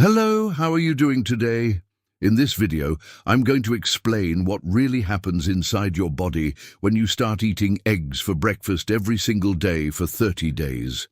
Hello, how are you doing today? In this video, I'm going to explain what really happens inside your body when you start eating eggs for breakfast every single day for 30 days.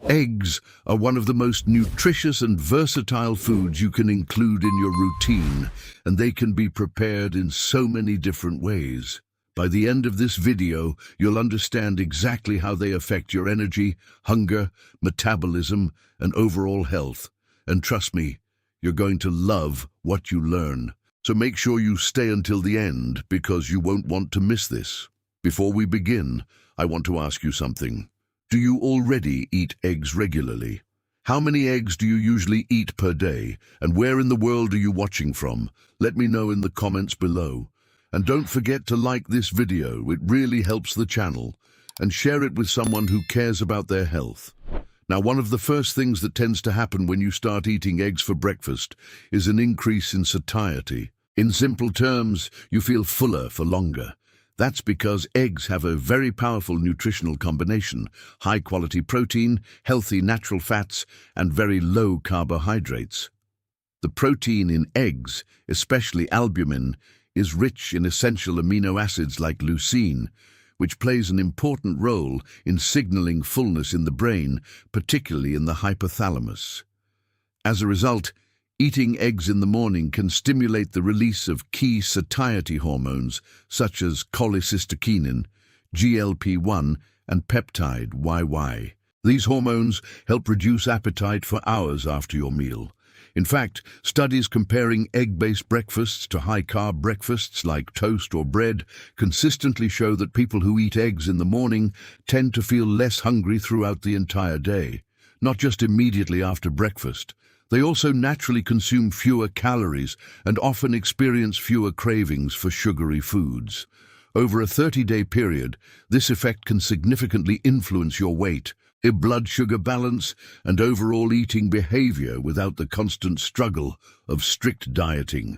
Eggs are one of the most nutritious and versatile foods you can include in your routine, and they can be prepared in so many different ways. By the end of this video, you'll understand exactly how they affect your energy, hunger, metabolism, and overall health. And trust me, you're going to love what you learn. So make sure you stay until the end because you won't want to miss this. Before we begin, I want to ask you something. Do you already eat eggs regularly? How many eggs do you usually eat per day? And where in the world are you watching from? Let me know in the comments below. And don't forget to like this video, it really helps the channel. And share it with someone who cares about their health. Now, one of the first things that tends to happen when you start eating eggs for breakfast is an increase in satiety. In simple terms, you feel fuller for longer. That's because eggs have a very powerful nutritional combination: high-quality protein, healthy natural fats, and very low carbohydrates. The protein in eggs, especially albumin, is rich in essential amino acids like leucine, which plays an important role in signaling fullness in the brain, particularly in the hypothalamus. As a result, eating eggs in the morning can stimulate the release of key satiety hormones such as cholecystokinin, GLP-1, and peptide YY. These hormones help reduce appetite for hours after your meal. In fact, studies comparing egg-based breakfasts to high-carb breakfasts like toast or bread consistently show that people who eat eggs in the morning tend to feel less hungry throughout the entire day, not just immediately after breakfast. They also naturally consume fewer calories and often experience fewer cravings for sugary foods. Over a 30-day period, this effect can significantly influence your weight, blood sugar balance, and overall eating behavior without the constant struggle of strict dieting.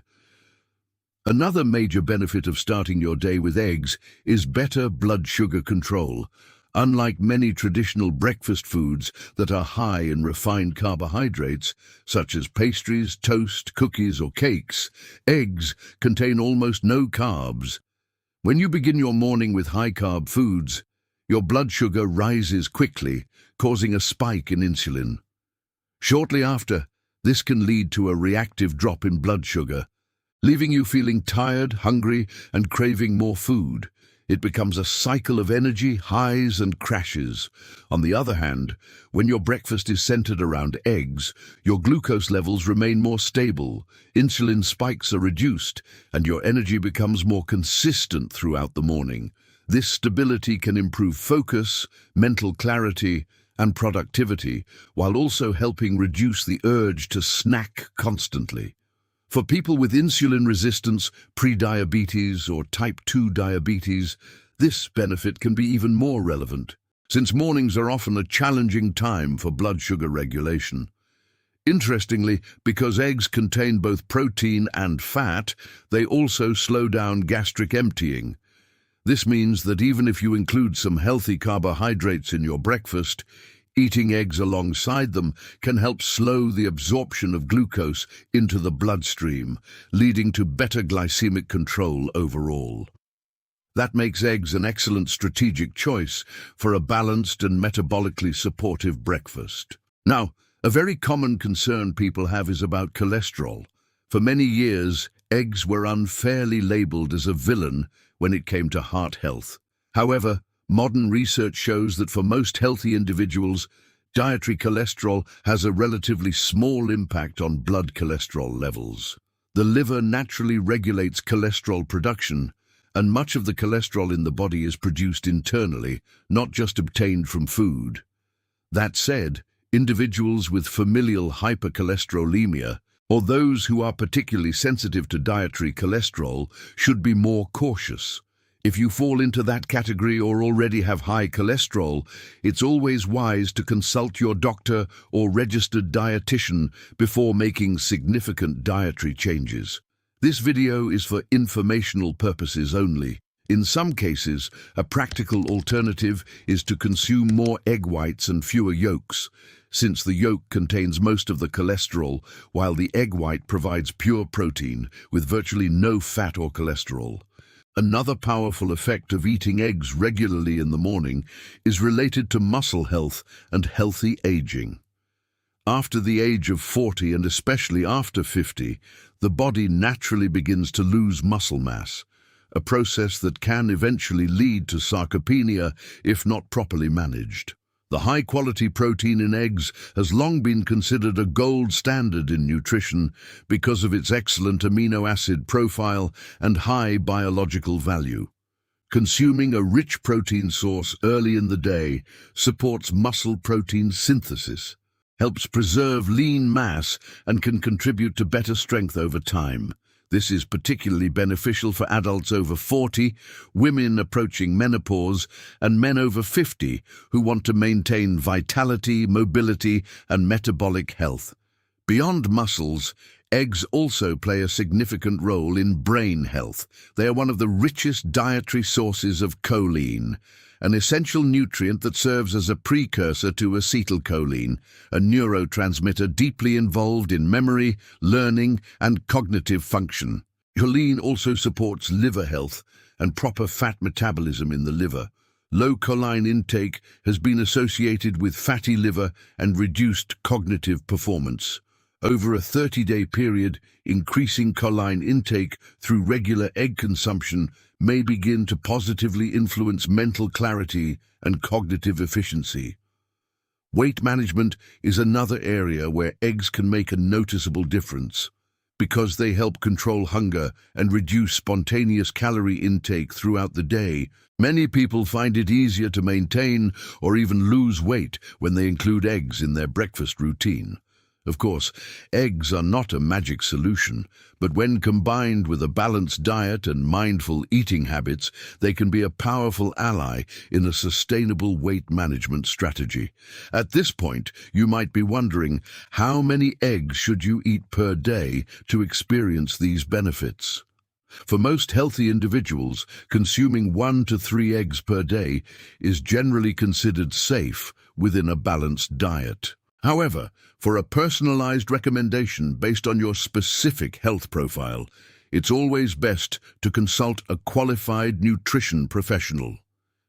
Another major benefit of starting your day with eggs is better blood sugar control. Unlike many traditional breakfast foods that are high in refined carbohydrates, such as pastries, toast, cookies, or cakes, eggs contain almost no carbs. When you begin your morning with high-carb foods, your blood sugar rises quickly, causing a spike in insulin. Shortly after, this can lead to a reactive drop in blood sugar, leaving you feeling tired, hungry, and craving more food. It becomes a cycle of energy, highs, and crashes. On the other hand, when your breakfast is centered around eggs, your glucose levels remain more stable, insulin spikes are reduced, and your energy becomes more consistent throughout the morning. This stability can improve focus, mental clarity, and productivity, while also helping reduce the urge to snack constantly. For people with insulin resistance, prediabetes, or type 2 diabetes, this benefit can be even more relevant, since mornings are often a challenging time for blood sugar regulation. Interestingly, because eggs contain both protein and fat, they also slow down gastric emptying. This means that even if you include some healthy carbohydrates in your breakfast, eating eggs alongside them can help slow the absorption of glucose into the bloodstream, leading to better glycemic control overall. That makes eggs an excellent strategic choice for a balanced and metabolically supportive breakfast. Now, a very common concern people have is about cholesterol. For many years, eggs were unfairly labeled as a villain when it came to heart health. However, modern research shows that for most healthy individuals, dietary cholesterol has a relatively small impact on blood cholesterol levels. The liver naturally regulates cholesterol production, and much of the cholesterol in the body is produced internally, not just obtained from food. That said, individuals with familial hypercholesterolemia, or those who are particularly sensitive to dietary cholesterol, should be more cautious. If you fall into that category or already have high cholesterol, it's always wise to consult your doctor or registered dietitian before making significant dietary changes. This video is for informational purposes only. In some cases, a practical alternative is to consume more egg whites and fewer yolks, since the yolk contains most of the cholesterol, while the egg white provides pure protein with virtually no fat or cholesterol. Another powerful effect of eating eggs regularly in the morning is related to muscle health and healthy aging. After the age of 40 and especially after 50, the body naturally begins to lose muscle mass, a process that can eventually lead to sarcopenia if not properly managed. The high-quality protein in eggs has long been considered a gold standard in nutrition because of its excellent amino acid profile and high biological value. Consuming a rich protein source early in the day supports muscle protein synthesis, helps preserve lean mass, and can contribute to better strength over time. This is particularly beneficial for adults over 40, women approaching menopause, and men over 50 who want to maintain vitality, mobility, and metabolic health. Beyond muscles, eggs also play a significant role in brain health. They are one of the richest dietary sources of choline, an essential nutrient that serves as a precursor to acetylcholine, a neurotransmitter deeply involved in memory, learning, and cognitive function. Choline also supports liver health and proper fat metabolism in the liver. Low choline intake has been associated with fatty liver and reduced cognitive performance. Over a 30-day period, increasing choline intake through regular egg consumption may begin to positively influence mental clarity and cognitive efficiency. Weight management is another area where eggs can make a noticeable difference. Because they help control hunger and reduce spontaneous calorie intake throughout the day, many people find it easier to maintain or even lose weight when they include eggs in their breakfast routine. Of course, eggs are not a magic solution, but when combined with a balanced diet and mindful eating habits, they can be a powerful ally in a sustainable weight management strategy. At this point, you might be wondering, how many eggs should you eat per day to experience these benefits? For most healthy individuals, consuming 1 to 3 eggs per day is generally considered safe within a balanced diet. However, for a personalized recommendation based on your specific health profile, it's always best to consult a qualified nutrition professional.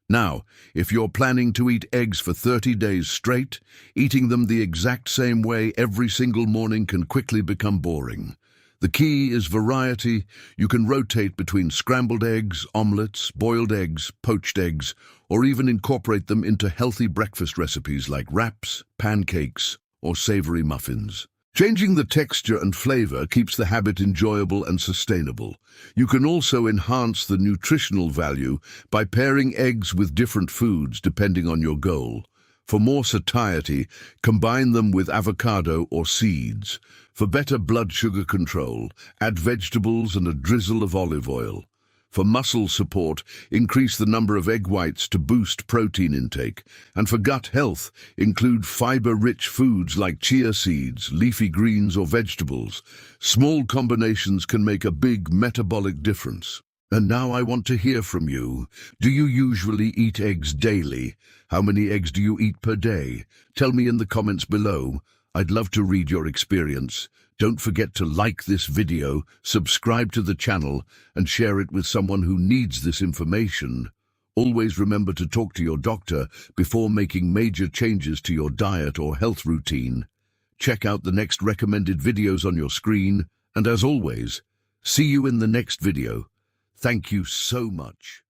Now, if you're planning to eat eggs for 30 days straight, eating them the exact same way every single morning can quickly become boring. The key is variety. You can rotate between scrambled eggs, omelets, boiled eggs, poached eggs, or even incorporate them into healthy breakfast recipes like wraps, pancakes, or savory muffins. Changing the texture and flavor keeps the habit enjoyable and sustainable. You can also enhance the nutritional value by pairing eggs with different foods depending on your goal. For more satiety, combine them with avocado or seeds. For better blood sugar control, add vegetables and a drizzle of olive oil. For muscle support, increase the number of egg whites to boost protein intake. And for gut health, include fiber-rich foods like chia seeds, leafy greens, or vegetables. Small combinations can make a big metabolic difference. And now I want to hear from you. Do you usually eat eggs daily? How many eggs do you eat per day? Tell me in the comments below. I'd love to read your experience. Don't forget to like this video, subscribe to the channel, and share it with someone who needs this information. Always remember to talk to your doctor before making major changes to your diet or health routine. Check out the next recommended videos on your screen, and as always, see you in the next video. Thank you so much.